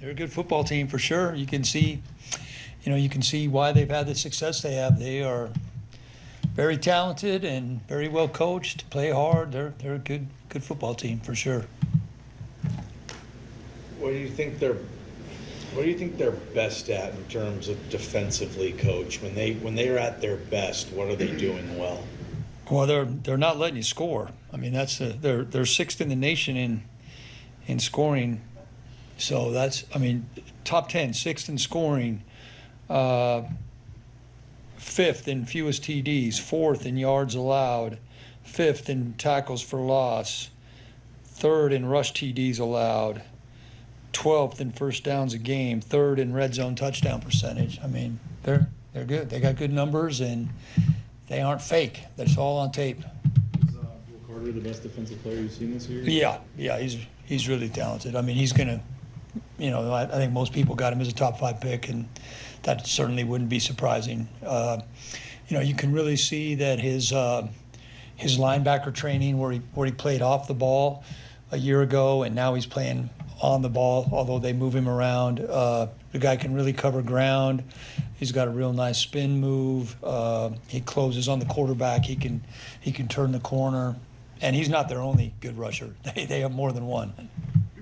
They're a good football team for sure. You can see why they've had the success they have. They are very talented and very well coached, play hard. They're a good football team for sure. What do you think they're best at in terms of defensively, Coach? When they're at their best, what are they doing well? Well, they're not letting you score. I mean, they're sixth in the nation in scoring. So that's, I mean, top 10, sixth in scoring, fifth in fewest TDs, fourth in yards allowed, fifth in tackles for loss, third in rush TDs allowed, 12th in first downs a game, third in red zone touchdown percentage. I mean, they're good. They got good numbers, and they aren't fake. That's all on tape. Is Dirk Koetter the best defensive player you've seen this year? Yeah, he's really talented. I mean, he's going to, I think most people got him as a top 5 pick, and that certainly wouldn't be surprising. You can really see that his linebacker training where he played off the ball a year ago, and now he's playing on the ball, although they move him around. The guy can really cover ground. He's got a real nice spin move. He closes on the quarterback. He can turn the corner, and he's not their only good rusher. They have more than one.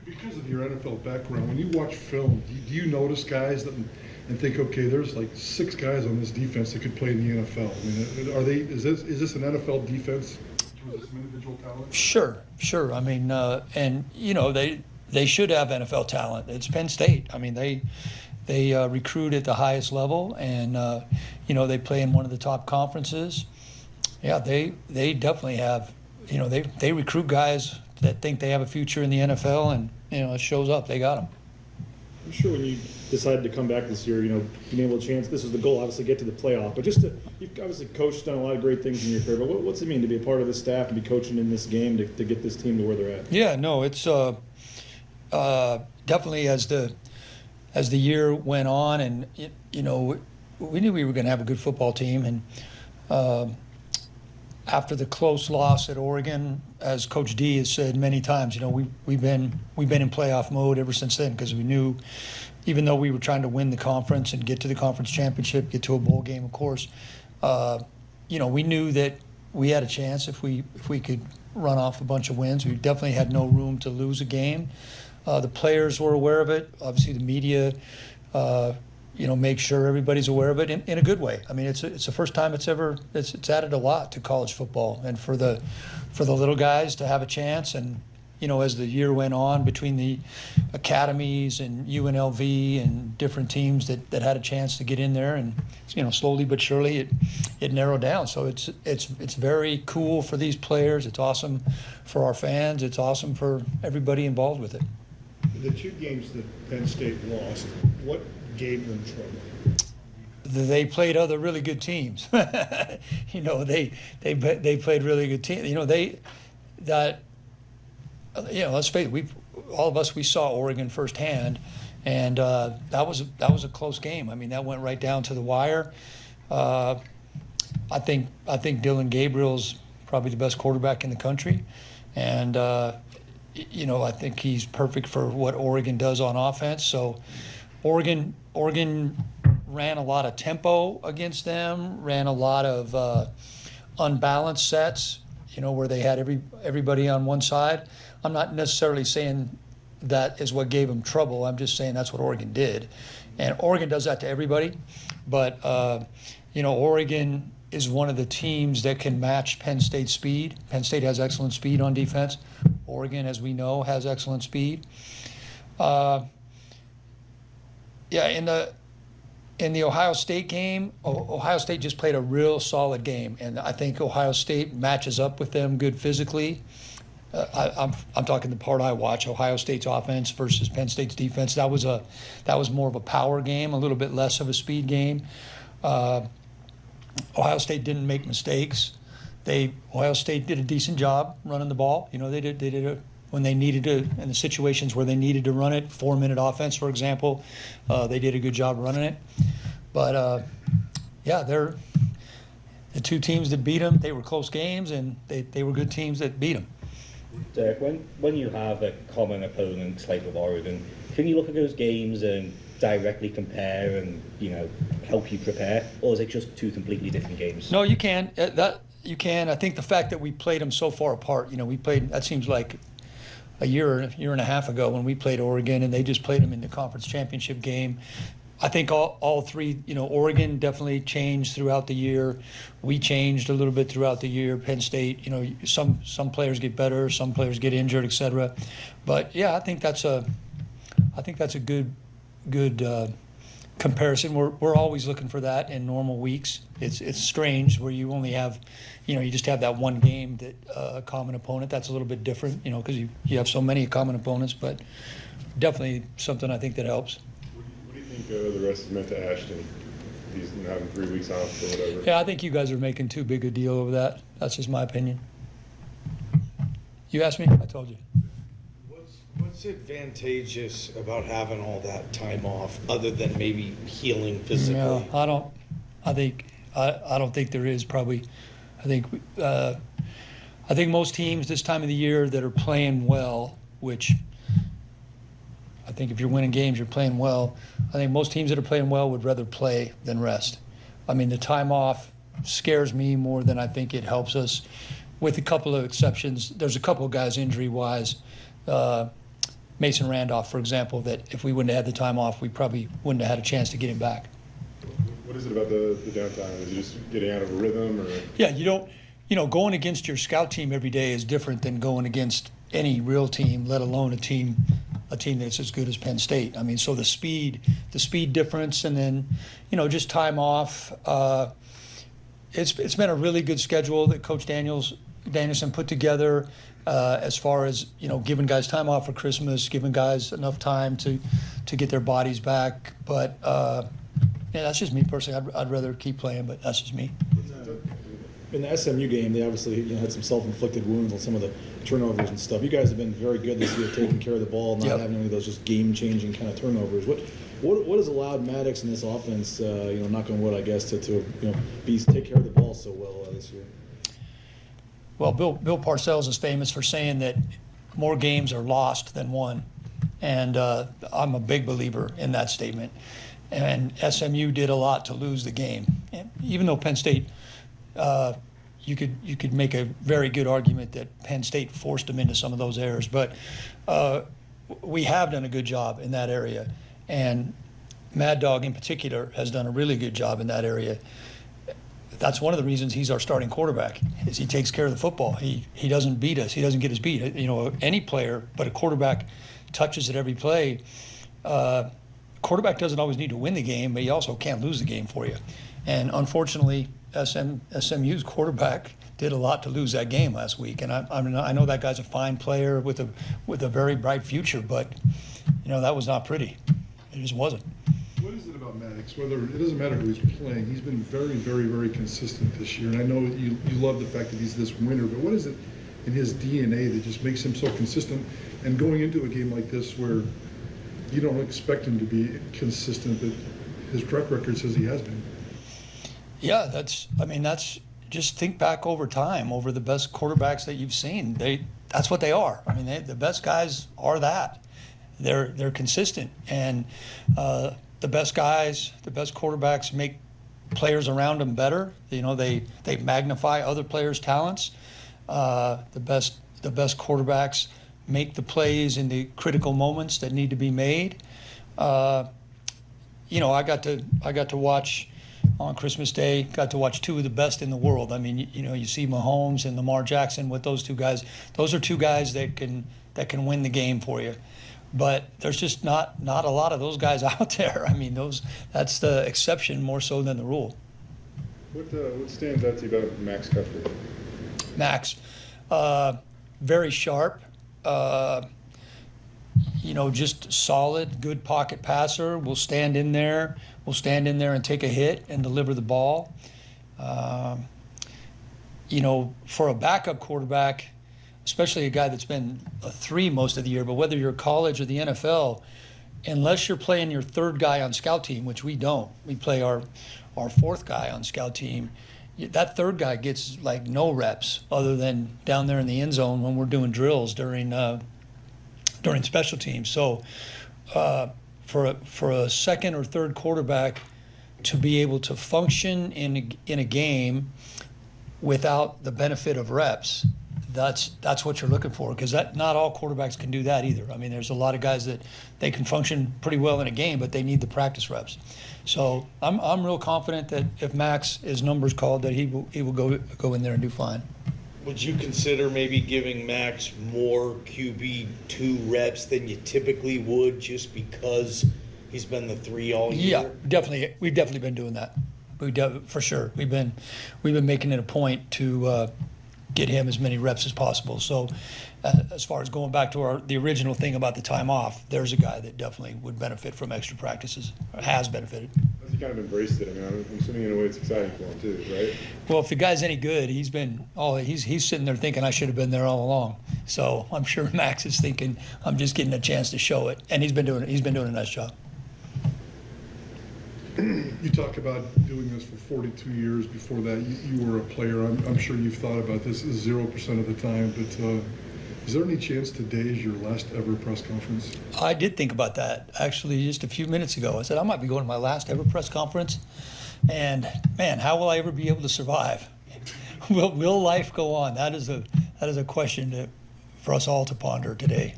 Because of your NFL background, when you watch film, do you notice guys and think, okay, there's like 6 guys on this defense that could play in the NFL? I mean, is this an NFL defense with some individual talent? Sure. I mean, they should have NFL talent. It's Penn State. I mean, they recruit at the highest level, and they play in one of the top conferences. Yeah, they definitely have. They recruit guys that think they have a future in the NFL, and it shows up. They got them. I'm sure when you decided to come back this year, being able to chance, this was the goal, obviously, get to the playoff. But you've obviously coached, done a lot of great things in your career. But what's it mean to be a part of this staff and be coaching in this game to get this team to where they're at? Yeah, no, it's definitely as the year went on, and we knew we were going to have a good football team, and after the close loss at Oregon, as Coach D has said many times, we've been in playoff mode ever since then, because we knew, even though we were trying to win the conference and get to the conference championship, get to a bowl game, of course, we knew that we had a chance if we could run off a bunch of wins. We definitely had no room to lose a game. The players were aware of it. Obviously, the media, make sure everybody's aware of it in a good way. I mean, it's the first time it's added a lot to college football, and for the little guys to have a chance. And as the year went on, between the academies and UNLV and different teams that had a chance to get in there, and slowly but surely it narrowed down. So it's very cool for these players. It's awesome for our fans. It's awesome for everybody involved with it. The 2 games that Penn State lost, what gave them trouble? They played other really good teams. They played really good teams. Let's face it, all of us saw Oregon firsthand, and that was a close game. I mean, that went right down to the wire. I think Dylan Gabriel's probably the best quarterback in the country, and I think he's perfect for what Oregon does on offense. So Oregon ran a lot of tempo against them, ran a lot of unbalanced sets, where they had everybody on one side. I'm not necessarily saying that is what gave them trouble. I'm just saying that's what Oregon did. And Oregon does that to everybody. But, Oregon is one of the teams that can match Penn State's speed. Penn State has excellent speed on defense. Oregon, as we know, has excellent speed. In the Ohio State game, Ohio State just played a real solid game, and I think Ohio State matches up with them good physically. I'm talking the part I watch, Ohio State's offense versus Penn State's defense. That was more of a power game, a little bit less of a speed game. Ohio State didn't make mistakes. Ohio State did a decent job running the ball. They did it when they needed to, in the situations where they needed to run it. 4-minute offense, for example, they did a good job running it. But they're the 2 teams that beat them. They were close games, and they were good teams that beat them. Dirk, when you have a common opponent like with Oregon, Can you look at those games and directly compare and, help you prepare? Or is it just two completely different games? No, you can. You can. I think the fact that we played them so far apart, we played, that seems like a year and a half ago when we played Oregon, and they just played them in the conference championship game. I think all three, Oregon definitely changed throughout the year. We changed a little bit throughout the year. Penn State, some players get better, some players get injured, etc. But yeah, I think that's a good comparison. We're always looking for that in normal weeks. It's strange where you only have, you just have that one game that a common opponent. That's a little bit different, because you have so many common opponents. But definitely something I think that helps. What do you think the rest has meant to Ashton? He's having 3 weeks off or whatever. Yeah, I think you guys are making too big a deal over that. That's just my opinion. You asked me, I told you. What's advantageous about having all that time off, other than maybe healing physically? No, I don't. I don't think there is. Probably, I think most teams this time of the year that are playing well, which I think if you're winning games, you're playing well. I think most teams that are playing well would rather play than rest. I mean, the time off scares me more than I think it helps us, with a couple of exceptions. There's a couple of guys injury-wise. Mason Randolph, for example, that if we wouldn't have had the time off, we probably wouldn't have had a chance to get him back. What is it about the downtime? Is it just getting out of a rhythm, or? Yeah, going against your scout team every day is different than going against any real team, let alone a team that's as good as Penn State. I mean, so the speed difference, and then, just time off. It's been a really good schedule that Coach Danielson put together. As far as giving guys time off for Christmas, giving guys enough time to get their bodies back. But yeah, that's just me personally. I'd rather keep playing, but that's just me. In the SMU game, they obviously had some self-inflicted wounds on some of the turnovers and stuff. You guys have been very good this year, taking care of the ball, not having any of those just game-changing kind of turnovers. What has allowed Maddox in this offense, knock on wood, I guess, to take care of the ball so well this year? Well, Bill Parcells is famous for saying that more games are lost than won, and I'm a big believer in that statement. And SMU did a lot to lose the game, and even though Penn State, you could make a very good argument that Penn State forced them into some of those errors, but we have done a good job in that area, and Mad Dog in particular has done a really good job in that area. That's one of the reasons he's our starting quarterback, is he takes care of the football. He doesn't beat us. He doesn't get us beat. Any player, but a quarterback touches it every play. Quarterback doesn't always need to win the game, but he also can't lose the game for you. And unfortunately, SMU's quarterback did a lot to lose that game last week. And I know that guy's a fine player with a very bright future, but that was not pretty. It just wasn't. What is it about Maddox? It doesn't matter who he's playing. He's been very, very, very consistent this year. And I know you love the fact that he's this winner, but what is it in his DNA that just makes him so consistent? And going into a game like this where you don't expect him to be consistent, but his track record says he has been. Yeah, that's just think back over time, over the best quarterbacks that you've seen. That's what they are. I mean, the best guys are that. They're consistent, and the best guys, the best quarterbacks make players around them better. They magnify other players' talents. The best quarterbacks make the plays in the critical moments that need to be made. I got to watch on Christmas Day. Got to watch two of the best in the world. I mean, you see Mahomes and Lamar Jackson with those two guys. Those are two guys that can win the game for you. But there's just not a lot of those guys out there. I mean, that's the exception more so than the rule. What stands out to you about Max Cuthbert? Max, very sharp. Just solid, good pocket passer. Will stand in there and take a hit and deliver the ball. For a backup quarterback, especially a guy that's been a 3 most of the year, but whether you're college or the NFL, unless you're playing your third guy on scout team, which we don't, we play our fourth guy on scout team, that third guy gets like no reps other than down there in the end zone when we're doing drills during special teams. So for a second or third quarterback to be able to function in a game without the benefit of reps, that's what you're looking for, because not all quarterbacks can do that either. I mean, there's a lot of guys that they can function pretty well in a game, but they need the practice reps. So I'm real confident that if Max, his number's called, that he will go in there and do fine. Would you consider maybe giving Max more QB2 reps than you typically would, just because he's been the 3 all year? Yeah, definitely. We've definitely been doing that. For sure. We've been making it a point to get him as many reps as possible. So as far as going back to the original thing about the time off, there's a guy that definitely would benefit from extra practices, or has benefited. Has he kind of embraced it? I mean, I'm assuming in a way it's exciting for him too, right? Well, if the guy's any good, he's sitting there thinking I should have been there all along. So I'm sure Max is thinking I'm just getting a chance to show it, and he's been doing a nice job. You talk about doing this for 42 years. Before that, you were a player. I'm sure you've thought about this 0% of the time, but is there any chance today is your last ever press conference? I did think about that, actually, just a few minutes ago. I said, I might be going to my last ever press conference, and man, how will I ever be able to survive? Will life go on? That is a question for us all to ponder today.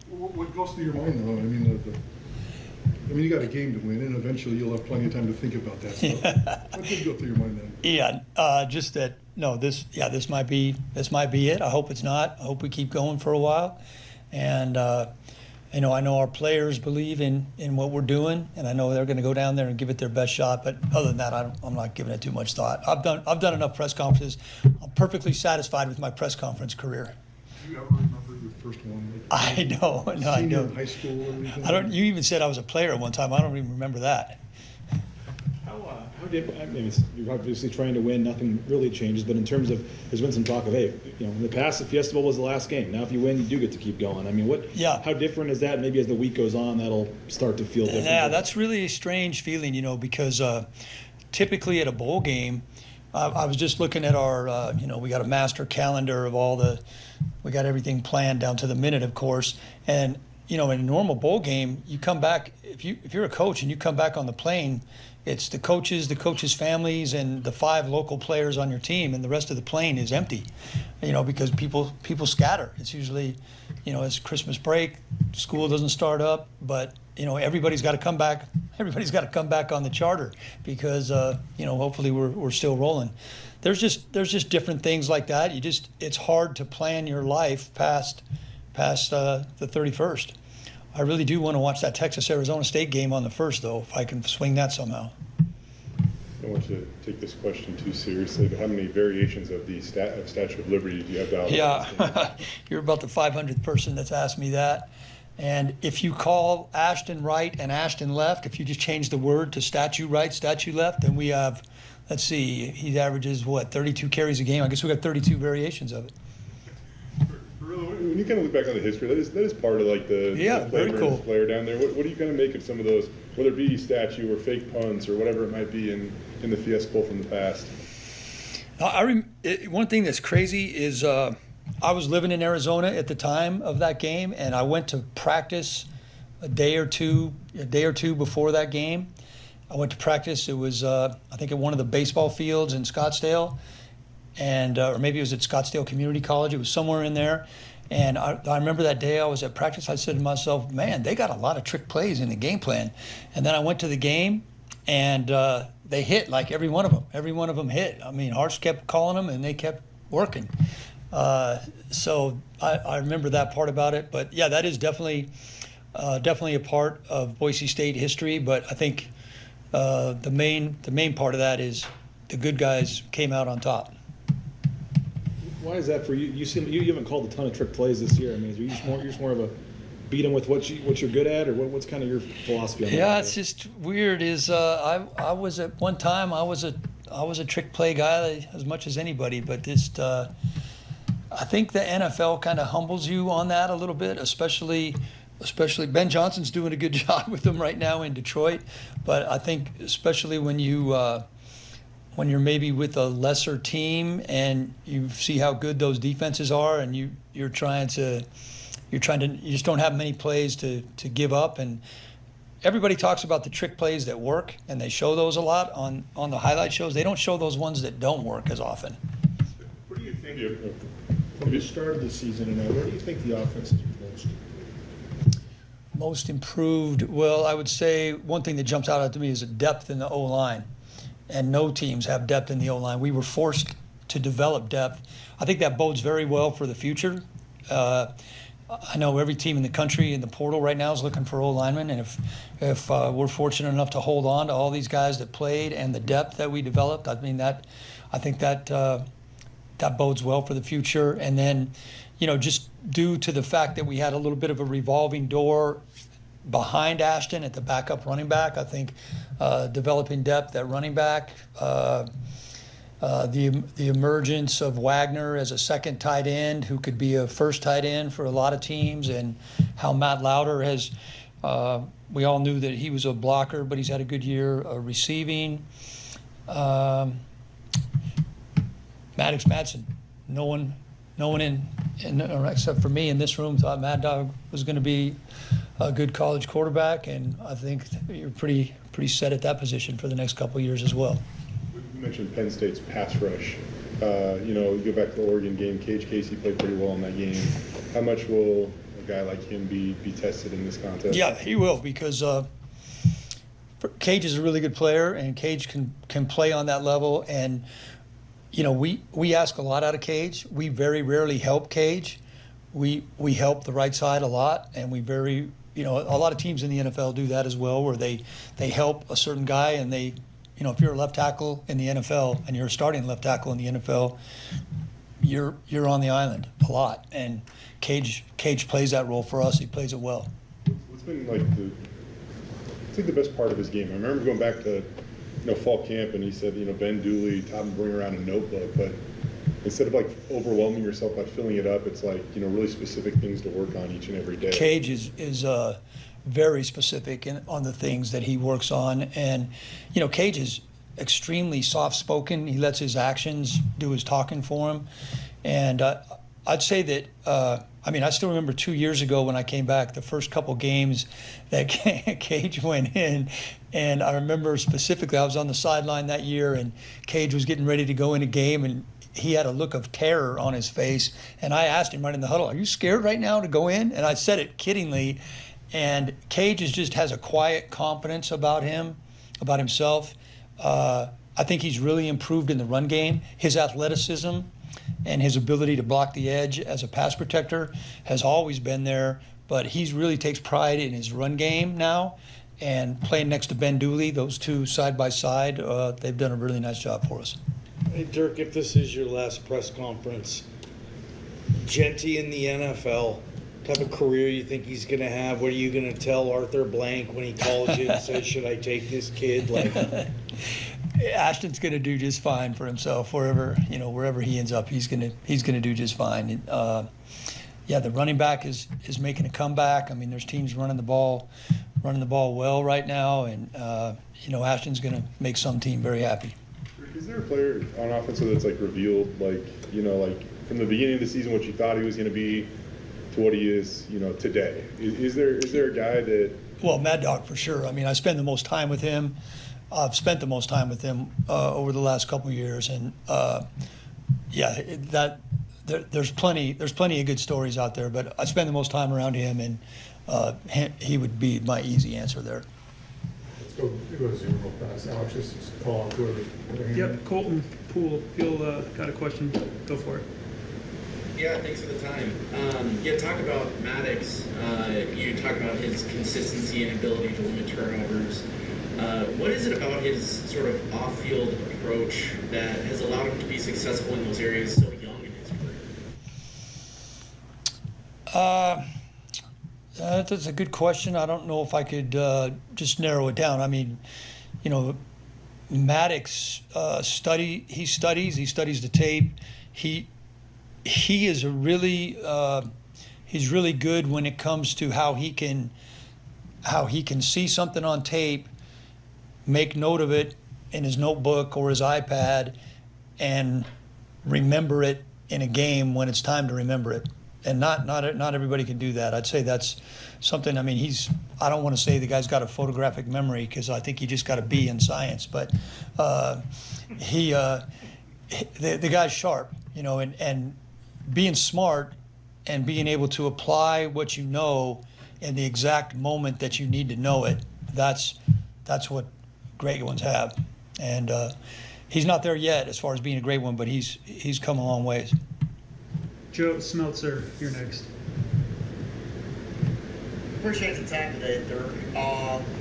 What goes through your mind, though? I mean, you got a game to win, and eventually you'll have plenty of time to think about that stuff. What did go through your mind then? Yeah, just that. No, this might be it. I hope it's not. I hope we keep going for a while, and I know our players believe in what we're doing, and I know they're going to go down there and give it their best shot. But other than that, I'm not giving it too much thought. I've done enough press conferences. I'm perfectly satisfied with my press conference career. Do you ever remember your first one? I know. No, I senior don't. in high school or anything? I don't. You even said I was a player one time. I don't even remember that. How did, I mean, you're obviously trying to win, nothing really changes, but in terms of, there's been some talk of, hey, in the past, the Fiesta Bowl was the last game. Now, if you win, you do get to keep going. I mean, how different is that? Maybe as the week goes on, that'll start to feel different. Yeah, that's really a strange feeling, because typically at a bowl game, I was just looking at our, we got a master calendar of we got everything planned down to the minute, of course, and in a normal bowl game, you come back, if you're a coach and you come back on the plane, it's the coaches' families, and the 5 local players on your team, and the rest of the plane is empty, because people scatter. It's usually, it's Christmas break, school doesn't start up, but everybody's got to come back. Everybody's got to come back on the charter because hopefully we're still rolling. There's just different things like that. It's hard to plan your life past the 31st. I really do want to watch that Texas-Arizona State game on the 1st, though, if I can swing that somehow. I don't want you to take this question too seriously, but how many variations of the Statue of Liberty do you have down? Yeah, you're about the 500th person that's asked me that. And if you call Ashton right and Ashton left, if you just change the word to statue right, statue left, then we have, let's see, he averages, 32 carries a game? I guess we got 32 variations of it. When you kind of look back on the history, that is part of like the very cool player down there. What do you kind of make of some of those, whether it be statue or fake punts or whatever it might be in the Fiesta Bowl from the past? One thing that's crazy is I was living in Arizona at the time of that game, and I went to practice a day or two before that game. I went to practice. It was I think at one of the baseball fields in Scottsdale, and or maybe it was at Scottsdale Community College. It was somewhere in there. And I remember that day I was at practice, I said to myself, man, they got a lot of trick plays in the game plan. And then I went to the game, and they hit like every one of them. Every one of them hit. I mean, Harsh kept calling them, and they kept working. So I remember that part about it. But, yeah, that is definitely a part of Boise State history. But I think the main part of that is the good guys came out on top. Why is that for you? You haven't called a ton of trick plays this year. I mean, you're just more of a beat them with what you're good at, or what's kind of your philosophy on that? Yeah, it's just weird. I was at one time I was a trick play guy as much as anybody, but I think the NFL kind of humbles you on that a little bit, especially Ben Johnson's doing a good job with them right now in Detroit, but I think especially when you're maybe with a lesser team and you see how good those defenses are, and you're trying to you just don't have many plays to give up. And everybody talks about the trick plays that work, and they show those a lot on the highlight shows. They don't show those ones that don't work as often. What do you think? From the start of the season and now, where do you think the offense is most? Most improved, well, I would say one thing that jumps out to me is the depth in the O-line. And no teams have depth in the O-line. We were forced to develop depth. I think that bodes very well for the future. I know every team in the country in the portal right now is looking for O-linemen, and if we're fortunate enough to hold on to all these guys that played and the depth that we developed, I think that bodes well for the future. And then, just due to the fact that we had a little bit of a revolving door behind Ashton at the backup running back, I think developing depth at running back, the emergence of Wagner as a second tight end who could be a first tight end for a lot of teams, and how Matt Lauder has, we all knew that he was a blocker, but he's had a good year receiving. Maddox Madsen, no one except for me in this room thought Mad Dog was going to be a good college quarterback, and I think you're pretty set at that position for the next couple of years as well. You mentioned Penn State's pass rush. You go back to the Oregon game, Cage Casey played pretty well in that game. How much will a guy like him be tested in this contest? Yeah, he will, because Cage is a really good player, and Cage can play on that level. And we ask a lot out of Cage. We very rarely help Cage. We help the right side a lot, and a lot of teams in the NFL do that as well, where they help a certain guy, and they, if you're a left tackle in the NFL and you're a starting left tackle in the NFL, you're on the island a lot. And Cage plays that role for us. He plays it well. What's been the best part of his game? I remember going back to fall camp, and he said Ben Dooley taught him to bring around a notebook, but instead of overwhelming yourself by filling it up, it's really specific things to work on each and every day. Cage is very specific on the things that he works on, and Cage is extremely soft-spoken. He lets his actions do his talking for him, and I'd say that I still remember 2 years ago when I came back, the first couple games that Cage went in, and I remember specifically I was on the sideline that year, and Cage was getting ready to go in a game, and he had a look of terror on his face, and I asked him right in the huddle, "Are you scared right now to go in?" And I said it kiddingly, and Cage just has a quiet confidence about himself. I think he's really improved in the run game. His athleticism and his ability to block the edge as a pass protector has always been there, but he really takes pride in his run game now. And playing next to Ben Dooley, those two side by side, they've done a really nice job for us. Hey, Dirk, if this is your last press conference, Genty in the NFL, type of career you think he's going to have? What are you going to tell Arthur Blank when he calls you and says, "Should I take this kid?" Ashton's going to do just fine for himself wherever he ends up. He's going to do just fine. The running back is making a comeback. There's teams running the ball well right now, and Ashton's going to make some team very happy. Is there a player on offense that's revealed, from the beginning of the season what you thought he was going to be to what he is, today? Is there a guy that? Well, Mad Dog for sure. I spend the most time with him. I've spent the most time with him over the last couple of years, and there's plenty of good stories out there. But I spend the most time around him, and he would be my easy answer there. Let's go to Zoom real fast. Alex, just call out whoever. Yep, Colton Poole, if you'll got a question, go for it. Yeah, thanks for the time. Talk about Maddox. You talk about his consistency and ability to limit turnovers. What is it about his sort of off-field approach that has allowed him to be successful in those areas so young in his career? That's a good question. I don't know if I could just narrow it down. Maddox studies the tape. He is he's really good when it comes to how he can see something on tape, make note of it in his notebook or his iPad, and remember it in a game when it's time to remember it. and not everybody can do that. I'd say that's something. I mean, I don't want to say the guy's got a photographic memory because I think he just got a B in science, but the guy's sharp, you know, and being smart and being able to apply what you know in the exact moment that you need to know it. That's what great ones have, and he's not there yet as far as being a great one, but he's come a long ways. Joe Smeltzer, you're next. Appreciate the time today, Dirk.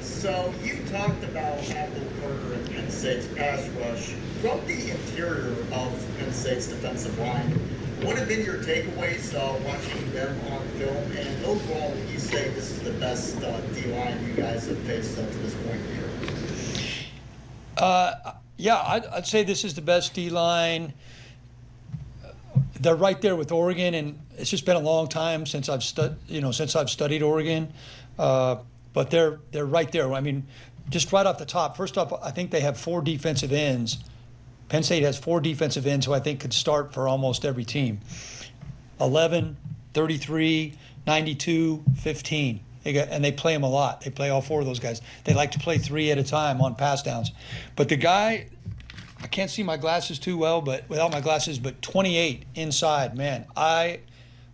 So you talked about Apple Carter and Penn State's pass rush from the interior of Penn State's defensive line. What have been your takeaways watching them on film? And overall, would you say this is the best D-line you guys have faced up to this point here? Yeah, I'd say this is the best D-line. They're right there with Oregon, and it's just been a long time since I've studied Oregon. But they're right there. I mean, just right off the top. First off, I think they have 4 defensive ends. Penn State has 4 defensive ends who I think could start for almost every team. 11, 33, 92, 15. And they play them a lot. They play all 4 of those guys. They like to play 3 at a time on pass downs. But the guy, I can't see my glasses too well, but without my glasses, but 28 inside, man, I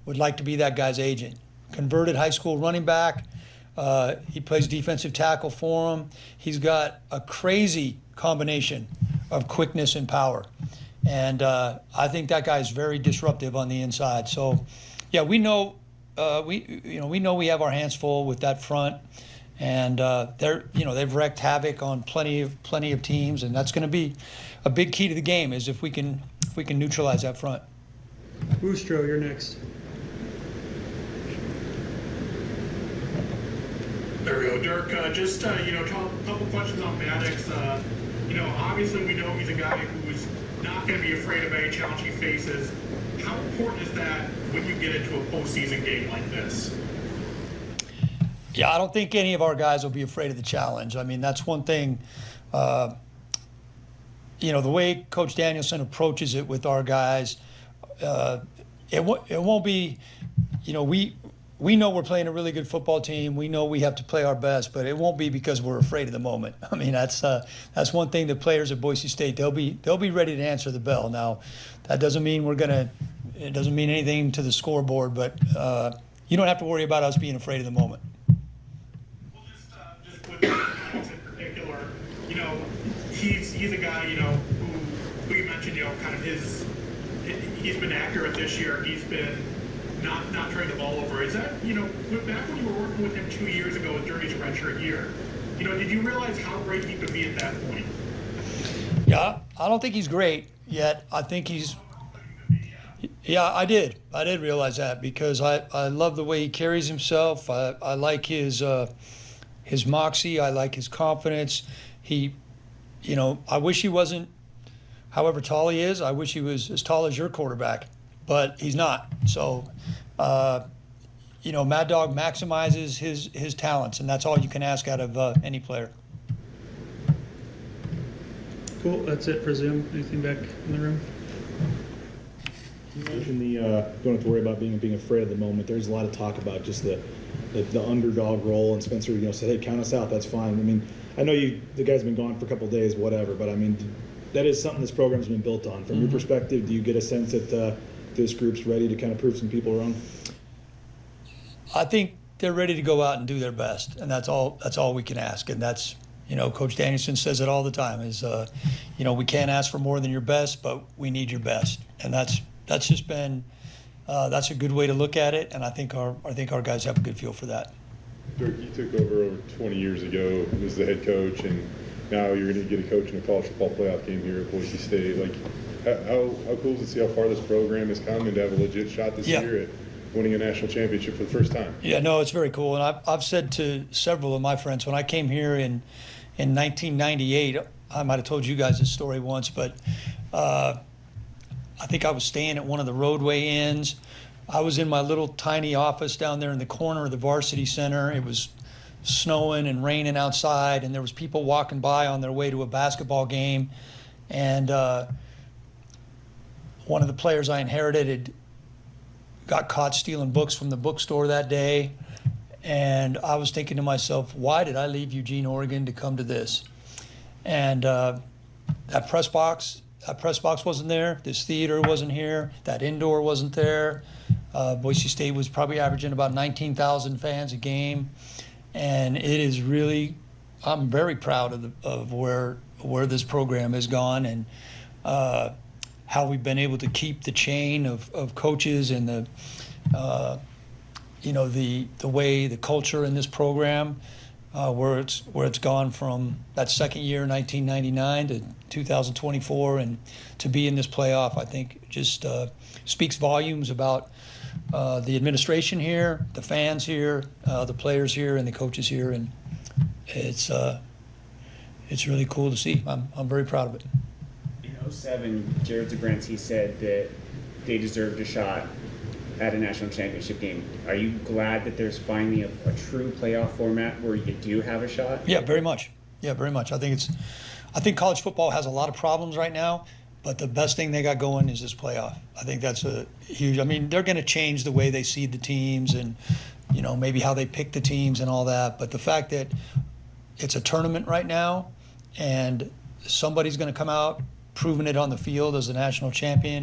would like to be that guy's agent. Converted high school running back. He plays defensive tackle for him. He's got a crazy combination of quickness and power. And I think that guy is very disruptive on the inside. So, yeah, we know we have our hands full with that front, and they've wreaked havoc on plenty of teams, and that's going to be a big key to the game is if we can neutralize that front. Boustro, you're next. There we go, Dirk. Just a couple questions on Maddox. Obviously we know he's a guy who's not going to be afraid of any challenge he faces. How important is that when you get into a postseason game like this? Yeah, I don't think any of our guys will be afraid of the challenge. I mean, that's one thing. The way Coach Danielson approaches it with our guys, it won't be. We know we're playing a really good football team. We know we have to play our best, but it won't be because we're afraid of the moment. I mean, that's one thing. The players at Boise State, they'll be ready to answer the bell. Now, that doesn't mean it doesn't mean anything to the scoreboard, but you don't have to worry about us being afraid of the moment. Well, just with Maddox in particular, he's a guy, who you mentioned, kind of he's been accurate this year. He's been not turning the ball over. Is that, back when you were working with him 2 years ago during his redshirt year, did you realize how great he could be at that point? Yeah, I don't think he's great yet. I think he's. Yeah, I did realize that because I love the way he carries himself. I like his moxie. I like his confidence. I wish he wasn't, however tall he is, I wish he was as tall as your quarterback, but he's not. So, Mad Dog maximizes his talents, and that's all you can ask out of any player. Cool, that's it for Zoom. Anything back in the room? You mentioned don't have to worry about being afraid of the moment. There's a lot of talk about just the underdog role, and Spencer, said, "Hey, count us out. That's fine." I mean, I know the guy's been gone for a couple of days, whatever, but I mean, that is something this program's been built on. From your perspective, do you get a sense that this group's ready to kind of prove some people wrong? I think they're ready to go out and do their best, and that's all we can ask. And that's, Coach Danielson says it all the time is, we can't ask for more than your best, but we need your best, and that's just been that's a good way to look at it, and I think our guys have a good feel for that. Dirk, you took over 20 years ago as the head coach, and now you're going to get a coach in a college football playoff game here at Boise State. Like, how cool is it to see how far this program has come and to have a legit shot this year at winning a national championship for the first time? Yeah, no, it's very cool, and I've said to several of my friends when I came here in 1998, I might have told you guys this story once, but I think I was staying at one of the roadway inns. I was in my little tiny office down there in the corner of the varsity center. It was snowing and raining outside, and there was people walking by on their way to a basketball game. And one of the players I inherited had got caught stealing books from the bookstore that day. And I was thinking to myself, why did I leave Eugene, Oregon to come to this? And that press box wasn't there. This theater wasn't here. That indoor wasn't there. Boise State was probably averaging about 19,000 fans a game. And it is really, I'm very proud of where this program has gone, and how we've been able to keep the chain of coaches and the way, the culture in this program, where it's gone from that second year, 1999, to 2024, and to be in this playoff, I think just speaks volumes about the administration here, the fans here, the players here, and the coaches here, and it's really cool to see. I'm very proud of it. In 07, Jared Zabransky said that they deserved a shot at a national championship game. Are you glad that there's finally a true playoff format where you do have a shot? Yeah, very much. Yeah, very much. I think college football has a lot of problems right now, but the best thing they got going is this playoff. I think that's a huge. I mean, they're going to change the way they seed the teams, and maybe how they pick the teams and all that. But the fact that it's a tournament right now, and somebody's going to come out proving it on the field as a national champion.